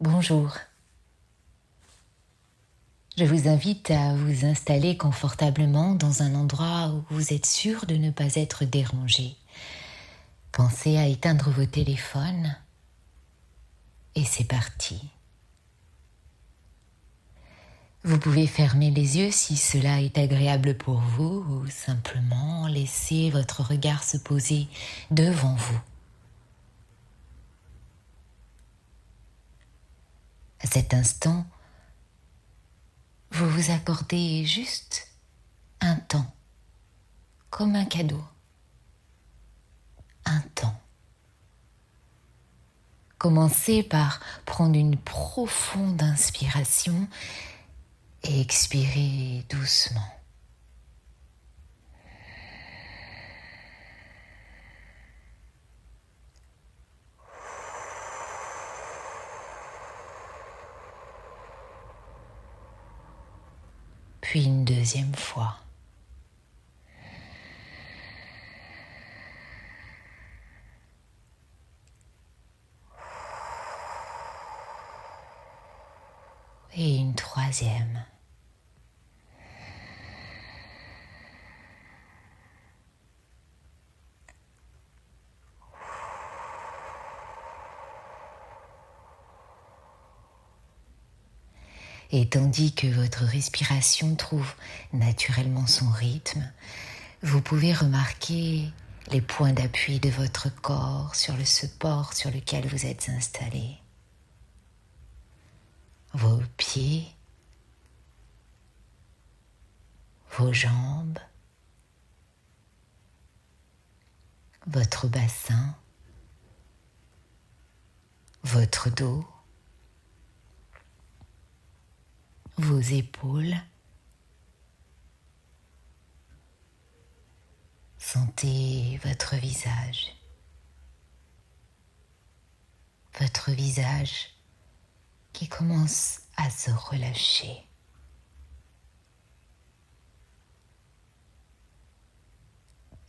Bonjour. Je vous invite à vous installer confortablement dans un endroit où vous êtes sûr de ne pas être dérangé. Pensez à éteindre vos téléphones et c'est parti. Vous pouvez fermer les yeux si cela est agréable pour vous ou simplement laisser votre regard se poser devant vous. À cet instant, vous vous accordez juste un temps, comme un cadeau. Un temps. Commencez par prendre une profonde inspiration et expirez doucement. Puis une deuxième fois. Et une troisième. Et tandis que votre respiration trouve naturellement son rythme, vous pouvez remarquer les points d'appui de votre corps sur le support sur lequel vous êtes installé. Vos pieds, vos jambes, votre bassin, votre dos, vos épaules. Sentez votre visage qui commence à se relâcher.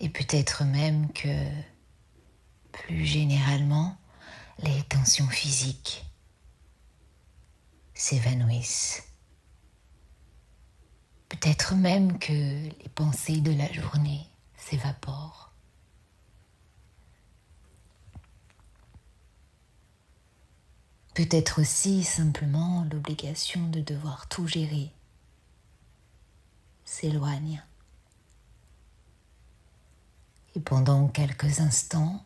Et peut-être même que, plus généralement, les tensions physiques s'évanouissent. Peut-être même que les pensées de la journée s'évaporent. Peut-être aussi simplement l'obligation de devoir tout gérer s'éloigne. Et pendant quelques instants,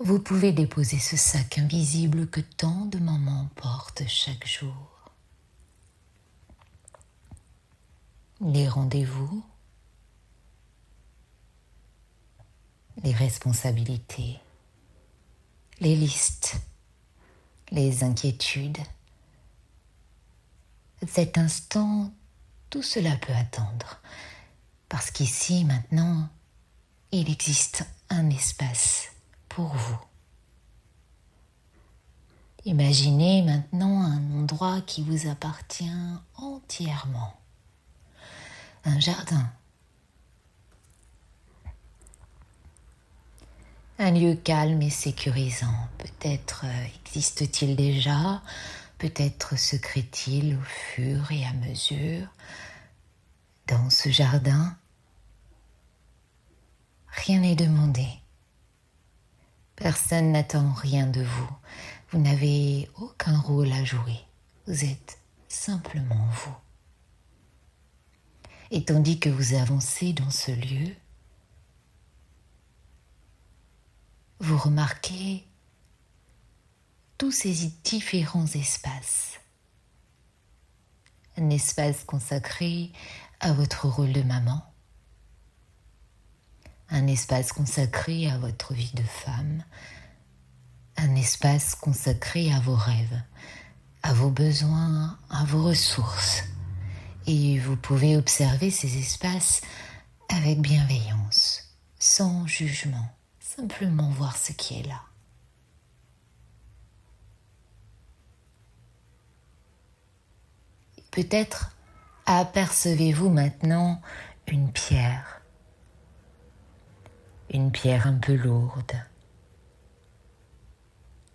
vous pouvez déposer ce sac invisible que tant de mamans portent chaque jour. Les rendez-vous, les responsabilités, les listes, les inquiétudes. À cet instant, tout cela peut attendre, parce qu'ici, maintenant, il existe un espace pour vous. Imaginez maintenant un endroit qui vous appartient entièrement. Un jardin. Un lieu calme et sécurisant. Peut-être existe-t-il déjà, peut-être se crée-t-il au fur et à mesure. Dans ce jardin, rien n'est demandé. Personne n'attend rien de vous. Vous n'avez aucun rôle à jouer. Vous êtes simplement vous. Et tandis que vous avancez dans ce lieu, vous remarquez tous ces différents espaces. Un espace consacré à votre rôle de maman. Un espace consacré à votre vie de femme. Un espace consacré à vos rêves, à vos besoins, à vos ressources. Et vous pouvez observer ces espaces avec bienveillance, sans jugement, simplement voir ce qui est là. Peut-être apercevez-vous maintenant une pierre un peu lourde,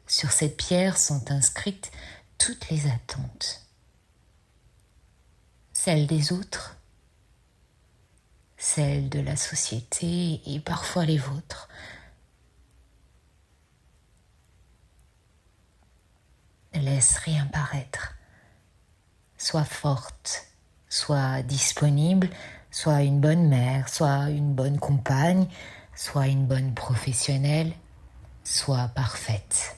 Sur cette pierre sont inscrites toutes les attentes. Celles des autres, celles de la société et parfois les vôtres. Ne laisse rien paraître. Sois forte, sois disponible, sois une bonne mère, sois une bonne compagne, sois une bonne professionnelle, sois parfaite.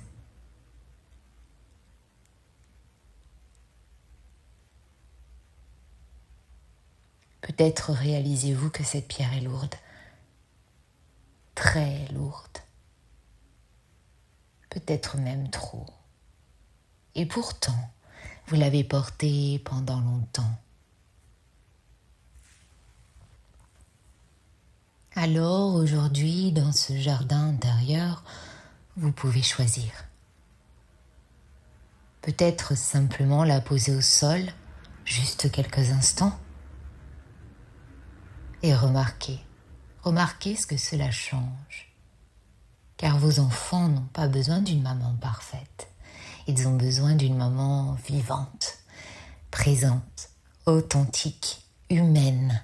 Peut-être réalisez-vous que cette pierre est lourde, très lourde, peut-être même trop. Et pourtant, vous l'avez portée pendant longtemps. Alors aujourd'hui, dans ce jardin intérieur, vous pouvez choisir. Peut-être simplement la poser au sol, juste quelques instants. Et remarquez ce que cela change. Car vos enfants n'ont pas besoin d'une maman parfaite. Ils ont besoin d'une maman vivante, présente, authentique, humaine.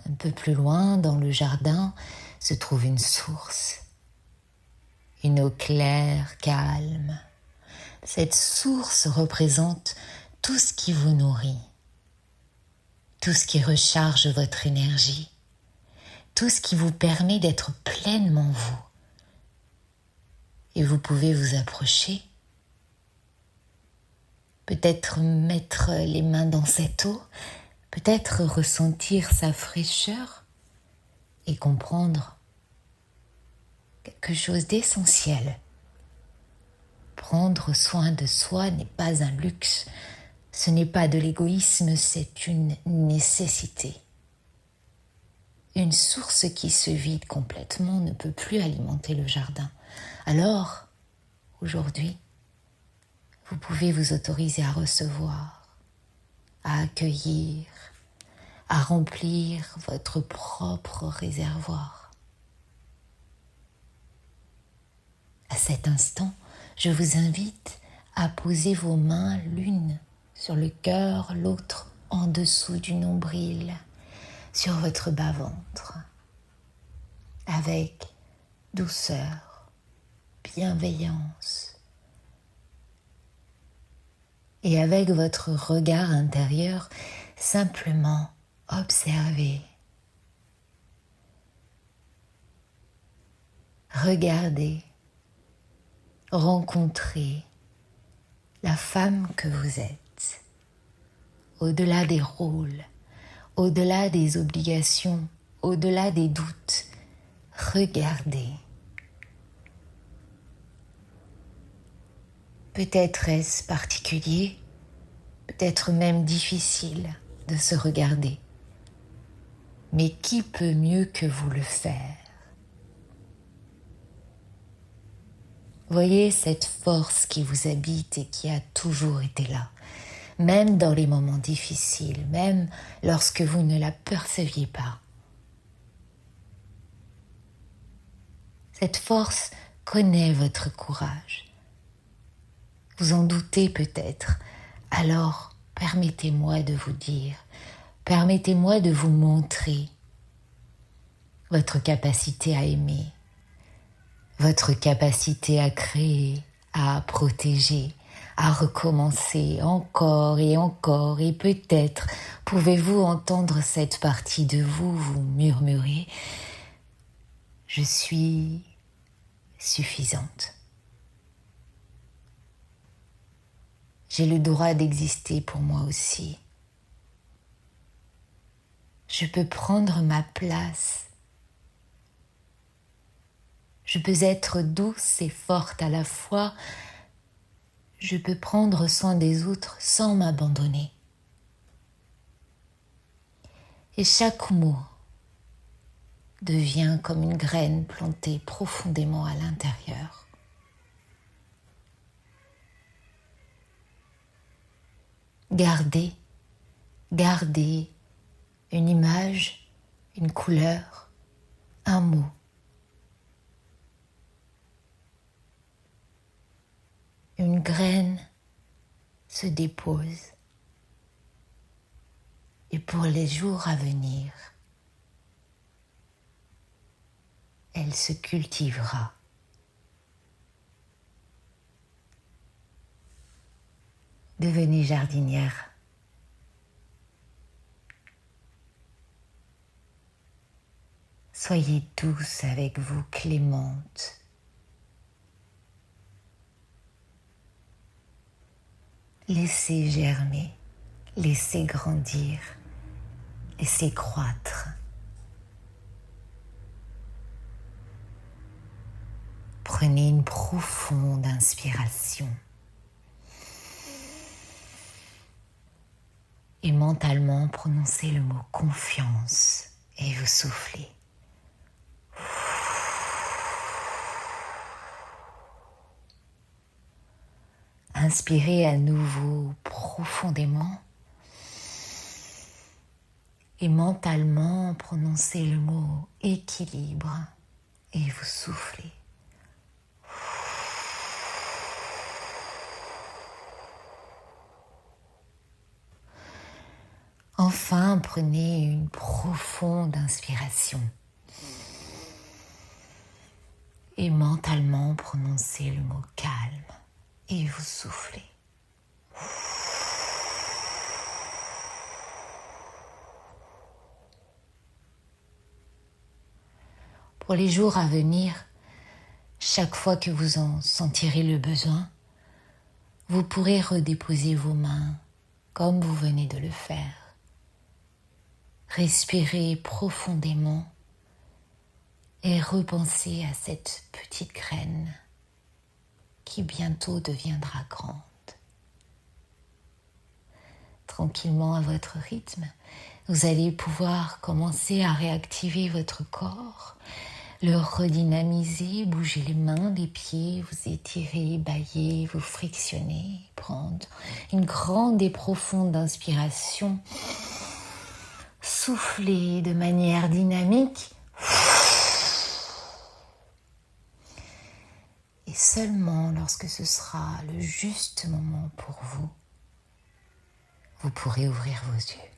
Un peu plus loin, dans le jardin, se trouve une source. Une eau claire, calme. Cette source représente tout ce qui vous nourrit, tout ce qui recharge votre énergie, tout ce qui vous permet d'être pleinement vous. Et vous pouvez vous approcher, peut-être mettre les mains dans cette eau, peut-être ressentir sa fraîcheur et comprendre quelque chose d'essentiel. Prendre soin de soi n'est pas un luxe, ce n'est pas de l'égoïsme, c'est une nécessité. Une source qui se vide complètement ne peut plus alimenter le jardin. Alors, aujourd'hui, vous pouvez vous autoriser à recevoir, à accueillir, à remplir votre propre réservoir. À cet instant, je vous invite à poser vos mains l'une sur le cœur, l'autre en dessous du nombril, sur votre bas-ventre, avec douceur, bienveillance. Et avec votre regard intérieur, simplement observez. Regardez, rencontrez la femme que vous êtes, au-delà des rôles, au-delà des obligations, au-delà des doutes. Regardez. Peut-être est-ce particulier, peut-être même difficile de se regarder. Mais qui peut mieux que vous le faire? Voyez cette force qui vous habite et qui a toujours été là, même dans les moments difficiles, même lorsque vous ne la perceviez pas. Cette force connaît votre courage. Vous en doutez peut-être, alors permettez-moi de vous dire, permettez-moi de vous montrer votre capacité à aimer, votre capacité à créer, à protéger, à recommencer encore, et peut-être pouvez-vous entendre cette partie de vous vous murmurer « Je suis suffisante ». J'ai le droit d'exister pour moi aussi. Je peux prendre ma place. Je peux être douce et forte à la fois. Je peux prendre soin des autres sans m'abandonner. Et chaque mot devient comme une graine plantée profondément à l'intérieur. Gardez une image, une couleur, un mot. graine se dépose. Et pour les jours à venir, elle se cultivera. Devenez jardinière. Soyez douce avec vous, clémente. Laissez germer, laissez grandir, laissez croître. Prenez une profonde inspiration. Et mentalement prononcez le mot confiance et vous soufflez. Inspirez à nouveau profondément et mentalement prononcez le mot équilibre et vous soufflez. Enfin, prenez une profonde inspiration et mentalement prononcez le mot calme et vous soufflez. Pour les jours à venir, chaque fois que vous en sentirez le besoin, vous pourrez redéposer vos mains comme vous venez de le faire. Respirez profondément et repensez à cette petite graine qui bientôt deviendra grande. Tranquillement à votre rythme, vous allez pouvoir commencer à réactiver votre corps, le redynamiser, bouger les mains, les pieds, vous étirer, bâiller, vous frictionner, prendre une grande et profonde inspiration. Soufflez de manière dynamique. Et seulement lorsque ce sera le juste moment pour vous, vous pourrez ouvrir vos yeux.